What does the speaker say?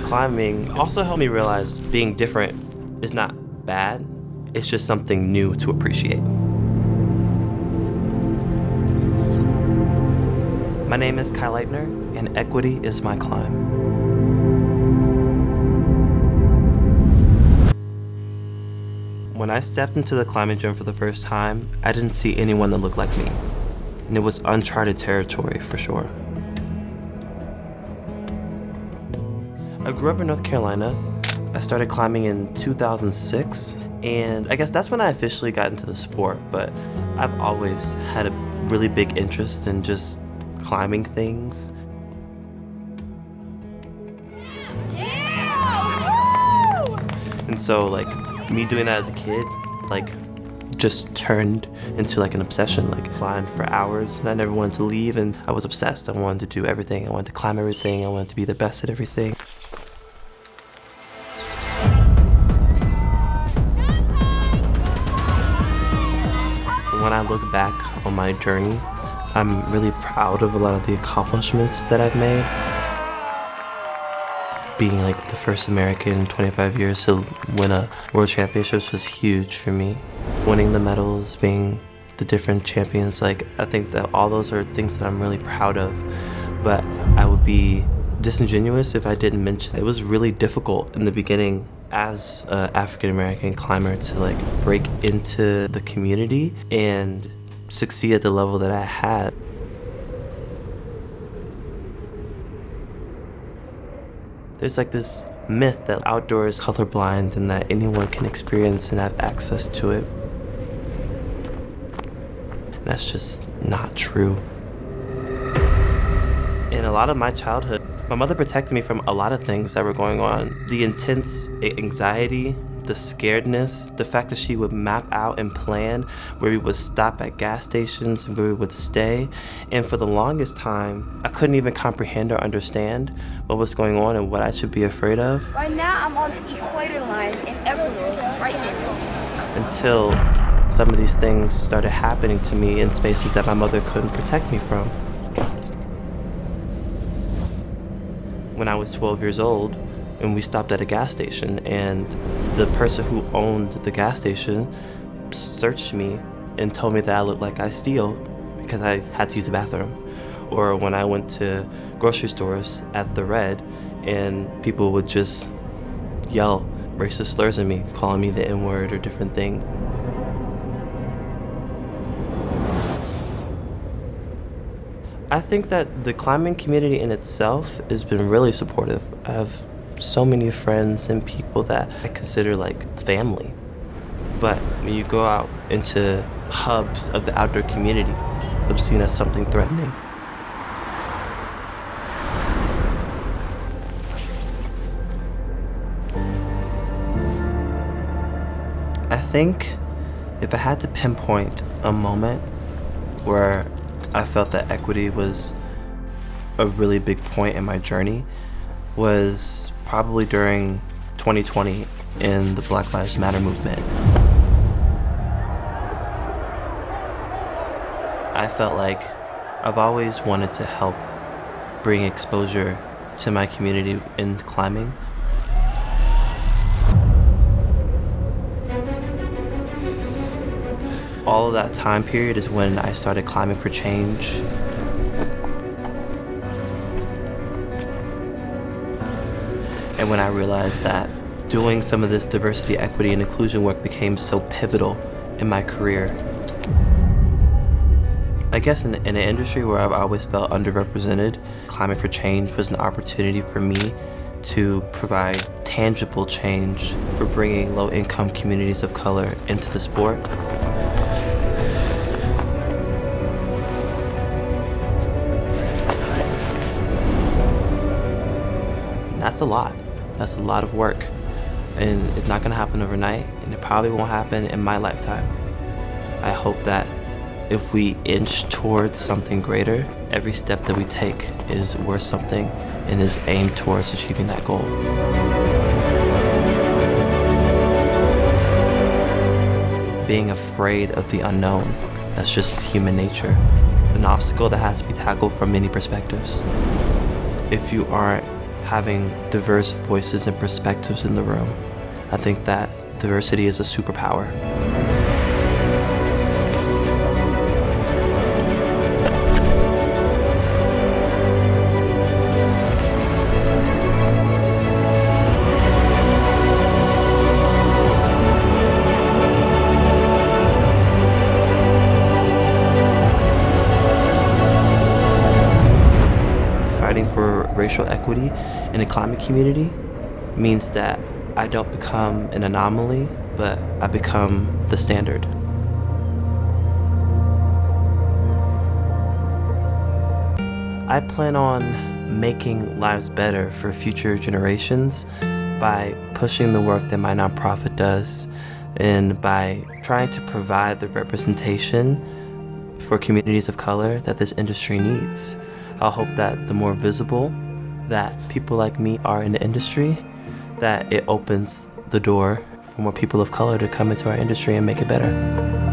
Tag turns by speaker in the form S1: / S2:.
S1: Climbing also helped me realize being different is not bad. It's just something new to appreciate. My name is Lightner, and equity is my climb. When I stepped into the climbing gym for the first time, I didn't see anyone that looked like me, and it was uncharted territory for sure. I grew up in North Carolina. I started climbing in 2006, and I guess that's when I officially got into the sport, but I've always had a really big interest in just climbing things.
S2: Yeah! Woo!
S1: And so me doing that as a kid, just turned into an obsession, flying for hours, and I never wanted to leave, and I was obsessed. I wanted to do everything. I wanted to climb everything. I wanted to be the best at everything. When I look back on my journey, I'm really proud of a lot of the accomplishments that I've made. Being the first American in 25 years to win a world championships was huge for me. Winning the medals, being the different champions, I think that all those are things that I'm really proud of. But I would be disingenuous if I didn't mention it was really difficult in the beginning as an African American climber to break into the community and succeed at the level that I had. There's this myth that outdoor is colorblind and that anyone can experience and have access to it. And that's just not true. In a lot of my childhood, my mother protected me from a lot of things that were going on. The intense anxiety, the scaredness, the fact that she would map out and plan where we would stop at gas stations and where we would stay. And for the longest time, I couldn't even comprehend or understand what was going on and what I should be afraid of.
S2: Right now, I'm on the equator line in Ecuador, right here.
S1: Until some of these things started happening to me in spaces that my mother couldn't protect me from. When I was 12 years old, and we stopped at a gas station, and the person who owned the gas station searched me and told me that I looked like I steal because I had to use the bathroom. Or when I went to grocery stores at the Red, and people would just yell racist slurs at me, calling me the N-word or different things. I think that the climbing community in itself has been really supportive. I have so many friends and people that I consider family. But when you go out into hubs of the outdoor community, I'm seen as something threatening. I think if I had to pinpoint a moment where I felt that equity was a really big point in my journey was probably during 2020 in the Black Lives Matter movement. I felt like I've always wanted to help bring exposure to my community in climbing. All of that time period is when I started climbing for change. And when I realized that doing some of this diversity, equity, and inclusion work became so pivotal in my career. I guess in an industry where I've always felt underrepresented, climbing for change was an opportunity for me to provide tangible change for bringing low-income communities of color into the sport. That's a lot. That's a lot of work. And it's not gonna happen overnight, and it probably won't happen in my lifetime. I hope that if we inch towards something greater, every step that we take is worth something and is aimed towards achieving that goal. Being afraid of the unknown, that's just human nature. An obstacle that has to be tackled from many perspectives. If you aren't having diverse voices and perspectives in the room. I think that diversity is a superpower. Fighting for racial equity in the climate community means that I don't become an anomaly, but I become the standard. I plan on making lives better for future generations by pushing the work that my nonprofit does and by trying to provide the representation for communities of color that this industry needs. I hope that the more visible that people like me are in the industry, that it opens the door for more people of color to come into our industry and make it better.